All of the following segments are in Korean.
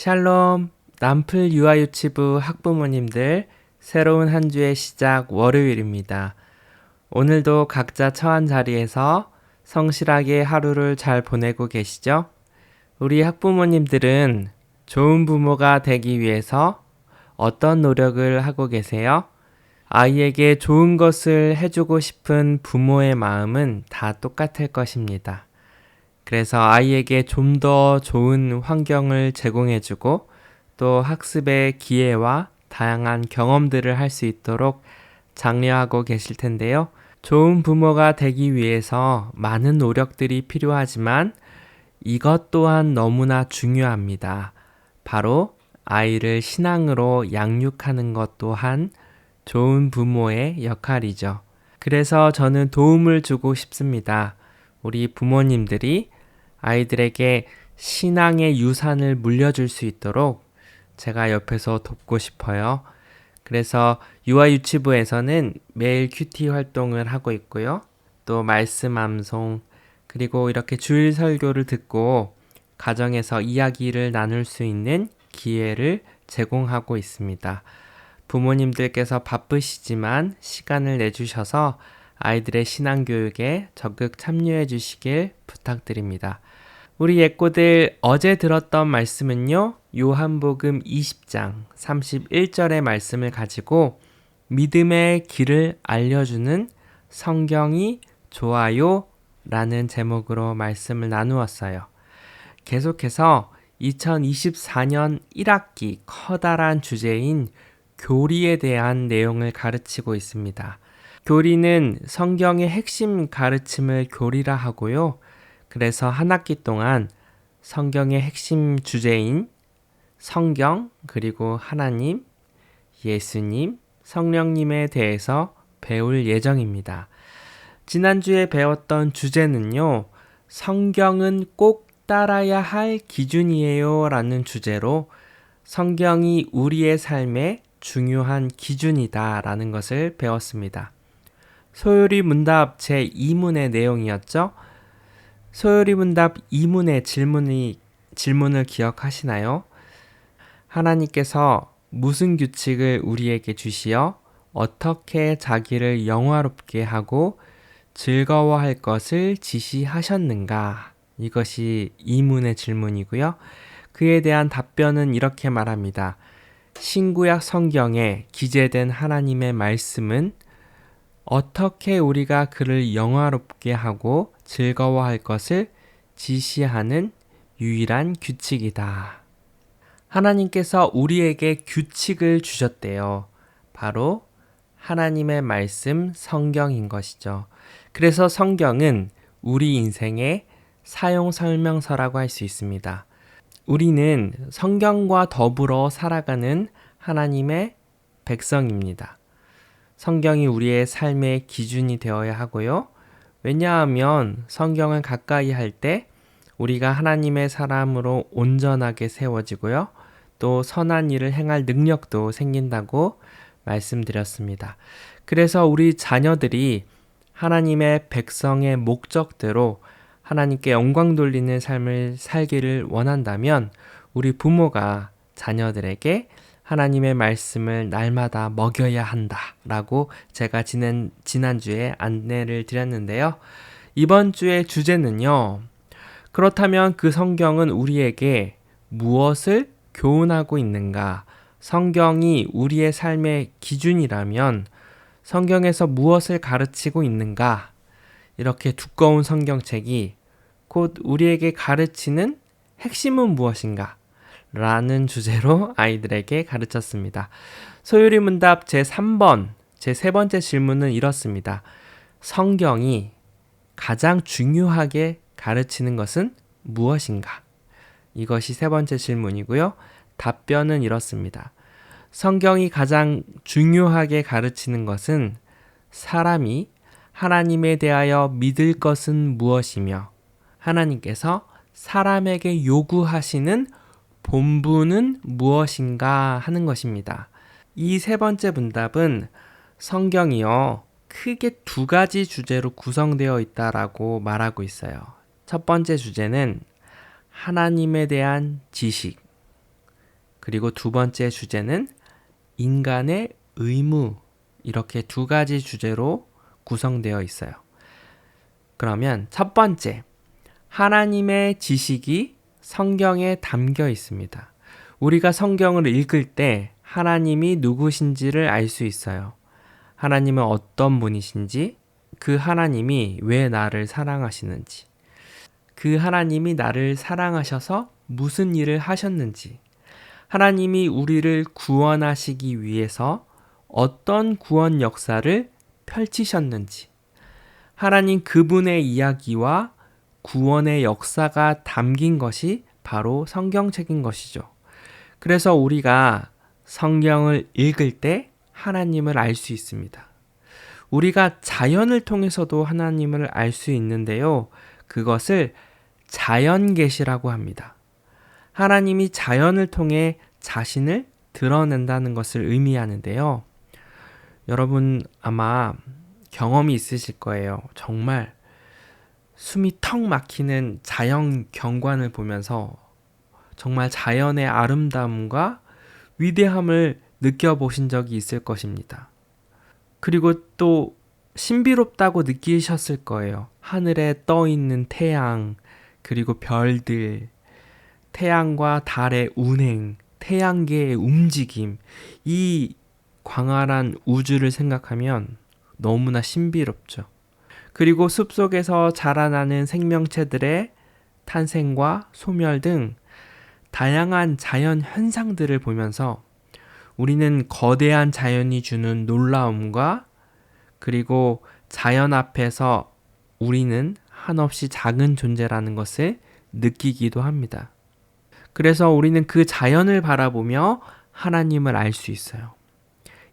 샬롬, 남플 유아유치부 학부모님들, 새로운 한 주의 시작 월요일입니다. 오늘도 각자 처한 자리에서 성실하게 하루를 잘 보내고 계시죠? 우리 학부모님들은 좋은 부모가 되기 위해서 어떤 노력을 하고 계세요? 아이에게 좋은 것을 해주고 싶은 부모의 마음은 다 똑같을 것입니다. 그래서 아이에게 좀 더 좋은 환경을 제공해주고 또 학습의 기회와 다양한 경험들을 할 수 있도록 장려하고 계실 텐데요. 좋은 부모가 되기 위해서 많은 노력들이 필요하지만 이것 또한 너무나 중요합니다. 바로 아이를 신앙으로 양육하는 것 또한 좋은 부모의 역할이죠. 그래서 저는 도움을 주고 싶습니다. 우리 부모님들이 아이들에게 신앙의 유산을 물려줄 수 있도록 제가 옆에서 돕고 싶어요. 그래서 유아유치부에서는 매일 큐티 활동을 하고 있고요. 또 말씀 암송, 그리고 이렇게 주일 설교를 듣고 가정에서 이야기를 나눌 수 있는 기회를 제공하고 있습니다. 부모님들께서 바쁘시지만 시간을 내주셔서 아이들의 신앙교육에 적극 참여해 주시길 부탁드립니다. 우리 예꼬들 어제 들었던 말씀은요. 요한복음 20장 31절의 말씀을 가지고 믿음의 길을 알려주는 성경이 좋아요 라는 제목으로 말씀을 나누었어요. 계속해서 2024년 1학기 커다란 주제인 교리에 대한 내용을 가르치고 있습니다. 교리는 성경의 핵심 가르침을 교리라 하고요. 그래서 한 학기 동안 성경의 핵심 주제인 성경, 그리고 하나님, 예수님, 성령님에 대해서 배울 예정입니다. 지난주에 배웠던 주제는요. 성경은 꼭 따라야 할 기준이에요 라는 주제로 성경이 우리의 삶에 중요한 기준이다 라는 것을 배웠습니다. 소요리 문답 제2문의 내용이었죠. 소요리 문답 2문의 질문을 기억하시나요? 하나님께서 무슨 규칙을 우리에게 주시어 어떻게 자기를 영화롭게 하고 즐거워할 것을 지시하셨는가? 이것이 2문의 질문이고요. 그에 대한 답변은 이렇게 말합니다. 신구약 성경에 기재된 하나님의 말씀은 어떻게 우리가 그를 영화롭게 하고 즐거워할 것을 지시하는 유일한 규칙이다. 하나님께서 우리에게 규칙을 주셨대요. 바로 하나님의 말씀 성경인 것이죠. 그래서 성경은 우리 인생의 사용 설명서라고 할 수 있습니다. 우리는 성경과 더불어 살아가는 하나님의 백성입니다. 성경이 우리의 삶의 기준이 되어야 하고요. 왜냐하면 성경을 가까이 할 때 우리가 하나님의 사람으로 온전하게 세워지고요. 또 선한 일을 행할 능력도 생긴다고 말씀드렸습니다. 그래서 우리 자녀들이 하나님의 백성의 목적대로 하나님께 영광 돌리는 삶을 살기를 원한다면 우리 부모가 자녀들에게 하나님의 말씀을 날마다 먹여야 한다라고 제가 지난주에 안내를 드렸는데요. 이번 주의 주제는요. 그렇다면 그 성경은 우리에게 무엇을 교훈하고 있는가? 성경이 우리의 삶의 기준이라면 성경에서 무엇을 가르치고 있는가? 이렇게 두꺼운 성경책이 곧 우리에게 가르치는 핵심은 무엇인가? 라는 주제로 아이들에게 가르쳤습니다. 소요리 문답 제3번, 제 세 번째 질문은 이렇습니다. 성경이 가장 중요하게 가르치는 것은 무엇인가? 이것이 세 번째 질문이고요. 답변은 이렇습니다. 성경이 가장 중요하게 가르치는 것은 사람이 하나님에 대하여 믿을 것은 무엇이며 하나님께서 사람에게 요구하시는 본분은 무엇인가 하는 것입니다. 이 세 번째 문답은 성경이요. 크게 두 가지 주제로 구성되어 있다라고 말하고 있어요. 첫 번째 주제는 하나님에 대한 지식, 그리고 두 번째 주제는 인간의 의무. 이렇게 두 가지 주제로 구성되어 있어요. 그러면 첫 번째, 하나님의 지식이 성경에 담겨 있습니다. 우리가 성경을 읽을 때 하나님이 누구신지를 알 수 있어요. 하나님은 어떤 분이신지, 그 하나님이 왜 나를 사랑하시는지, 그 하나님이 나를 사랑하셔서 무슨 일을 하셨는지, 하나님이 우리를 구원하시기 위해서 어떤 구원 역사를 펼치셨는지, 하나님 그분의 이야기와 구원의 역사가 담긴 것이 바로 성경책인 것이죠. 그래서 우리가 성경을 읽을 때 하나님을 알 수 있습니다. 우리가 자연을 통해서도 하나님을 알 수 있는데요. 그것을 자연계시라고 합니다. 하나님이 자연을 통해 자신을 드러낸다는 것을 의미하는데요. 여러분 아마 경험이 있으실 거예요. 정말 숨이 턱 막히는 자연 경관을 보면서 정말 자연의 아름다움과 위대함을 느껴보신 적이 있을 것입니다. 그리고 또 신비롭다고 느끼셨을 거예요. 하늘에 떠 있는 태양, 그리고 별들, 태양과 달의 운행, 태양계의 움직임, 이 광활한 우주를 생각하면 너무나 신비롭죠. 그리고 숲속에서 자라나는 생명체들의 탄생과 소멸 등 다양한 자연 현상들을 보면서 우리는 거대한 자연이 주는 놀라움과 그리고 자연 앞에서 우리는 한없이 작은 존재라는 것을 느끼기도 합니다. 그래서 우리는 그 자연을 바라보며 하나님을 알 수 있어요.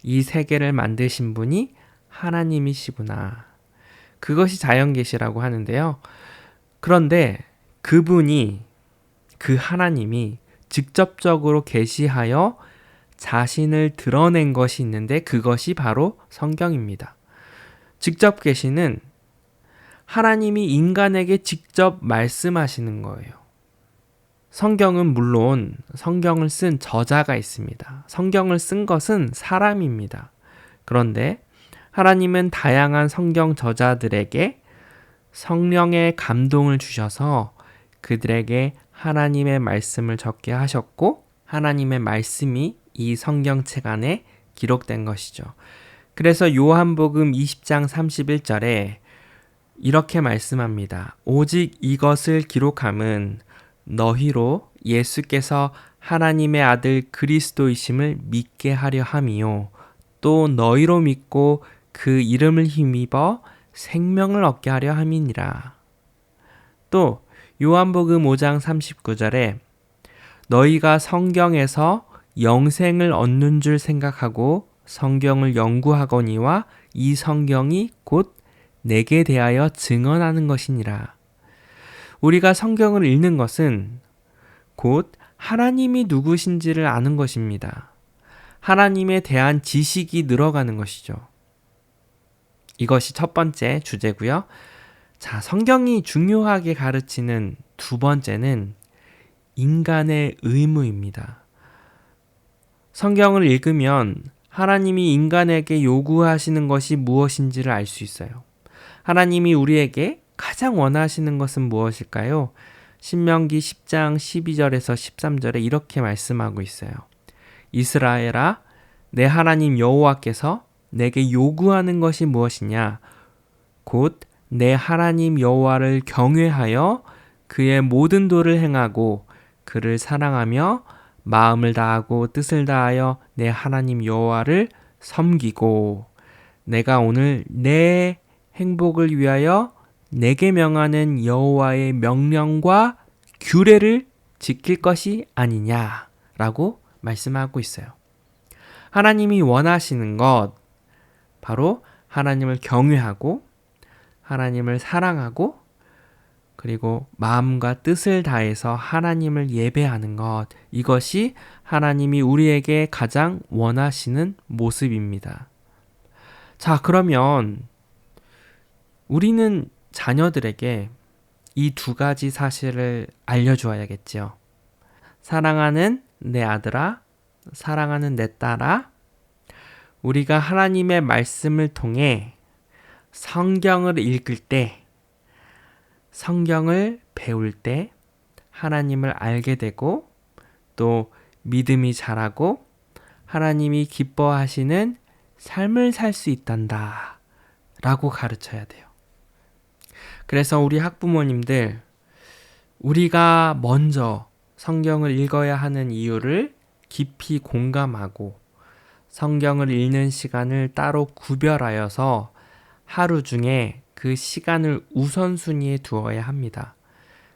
이 세계를 만드신 분이 하나님이시구나. 그것이 자연계시라고 하는데요. 그런데 그분이, 그 하나님이 직접적으로 계시하여 자신을 드러낸 것이 있는데 그것이 바로 성경입니다. 직접 계시는 하나님이 인간에게 직접 말씀하시는 거예요. 성경은 물론 성경을 쓴 저자가 있습니다. 성경을 쓴 것은 사람입니다. 그런데 하나님은 다양한 성경 저자들에게 성령의 감동을 주셔서 그들에게 하나님의 말씀을 적게 하셨고 하나님의 말씀이 이 성경책 안에 기록된 것이죠. 그래서 요한복음 20장 31절에 이렇게 말씀합니다. 오직 이것을 기록함은 너희로 예수께서 하나님의 아들 그리스도이심을 믿게 하려 함이요. 또 너희로 믿고 그 이름을 힘입어 생명을 얻게 하려 함이니라. 또 요한복음 5장 39절에 너희가 성경에서 영생을 얻는 줄 생각하고 성경을 연구하거니와 이 성경이 곧 내게 대하여 증언하는 것이니라. 우리가 성경을 읽는 것은 곧 하나님이 누구신지를 아는 것입니다. 하나님에 대한 지식이 늘어가는 것이죠. 이것이 첫 번째 주제고요. 자, 성경이 중요하게 가르치는 두 번째는 인간의 의무입니다. 성경을 읽으면 하나님이 인간에게 요구하시는 것이 무엇인지를 알 수 있어요. 하나님이 우리에게 가장 원하시는 것은 무엇일까요? 신명기 10장 12절에서 13절에 이렇게 말씀하고 있어요. 이스라엘아, 내 하나님 여호와께서 내게 요구하는 것이 무엇이냐? 곧 내 하나님 여호와를 경외하여 그의 모든 도를 행하고 그를 사랑하며 마음을 다하고 뜻을 다하여 내 하나님 여호와를 섬기고 내가 오늘 내 행복을 위하여 내게 명하는 여호와의 명령과 규례를 지킬 것이 아니냐라고 말씀하고 있어요. 하나님이 원하시는 것 바로 하나님을 경외하고 하나님을 사랑하고 그리고 마음과 뜻을 다해서 하나님을 예배하는 것, 이것이 하나님이 우리에게 가장 원하시는 모습입니다. 자, 그러면 우리는 자녀들에게 이 두 가지 사실을 알려주어야겠죠. 사랑하는 내 아들아, 사랑하는 내 딸아, 우리가 하나님의 말씀을 통해 성경을 읽을 때, 성경을 배울 때 하나님을 알게 되고 또 믿음이 자라고 하나님이 기뻐하시는 삶을 살 수 있단다 라고 가르쳐야 돼요. 그래서 우리 학부모님들, 우리가 먼저 성경을 읽어야 하는 이유를 깊이 공감하고 성경을 읽는 시간을 따로 구별하여서 하루 중에 그 시간을 우선순위에 두어야 합니다.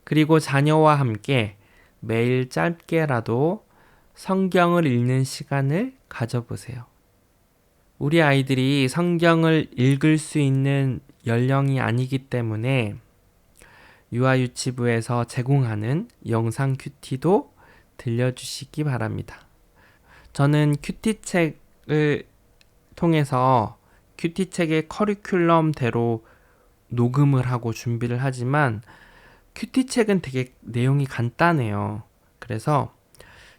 그리고 자녀와 함께 매일 짧게라도 성경을 읽는 시간을 가져보세요. 우리 아이들이 성경을 읽을 수 있는 연령이 아니기 때문에 유아유치부에서 제공하는 영상 큐티도 들려주시기 바랍니다. 저는 큐티책을 통해서 큐티책의 커리큘럼대로 녹음을 하고 준비를 하지만 큐티책은 되게 내용이 간단해요. 그래서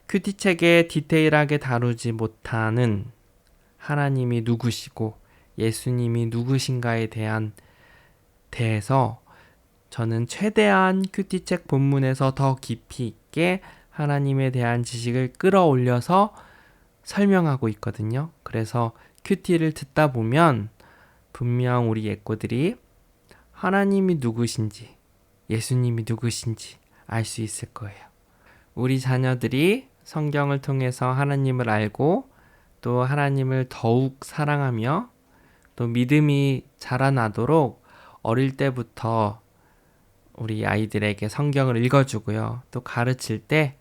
큐티책에 디테일하게 다루지 못하는 하나님이 누구시고 예수님이 누구신가에 대해서 저는 최대한 큐티책 본문에서 더 깊이 있게 하나님에 대한 지식을 끌어올려서 설명하고 있거든요. 그래서 큐티를 듣다 보면 분명 우리 예꼬들이 하나님이 누구신지 예수님이 누구신지 알 수 있을 거예요. 우리 자녀들이 성경을 통해서 하나님을 알고 또 하나님을 더욱 사랑하며 또 믿음이 자라나도록 어릴 때부터 우리 아이들에게 성경을 읽어주고요. 또 가르칠 때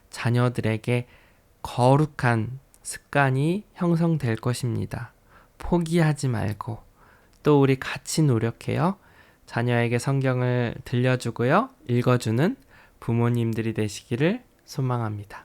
자녀들에게 거룩한 습관이 형성될 것입니다. 포기하지 말고 또 우리 같이 노력해요. 자녀에게 성경을 들려주고요. 읽어주는 부모님들이 되시기를 소망합니다.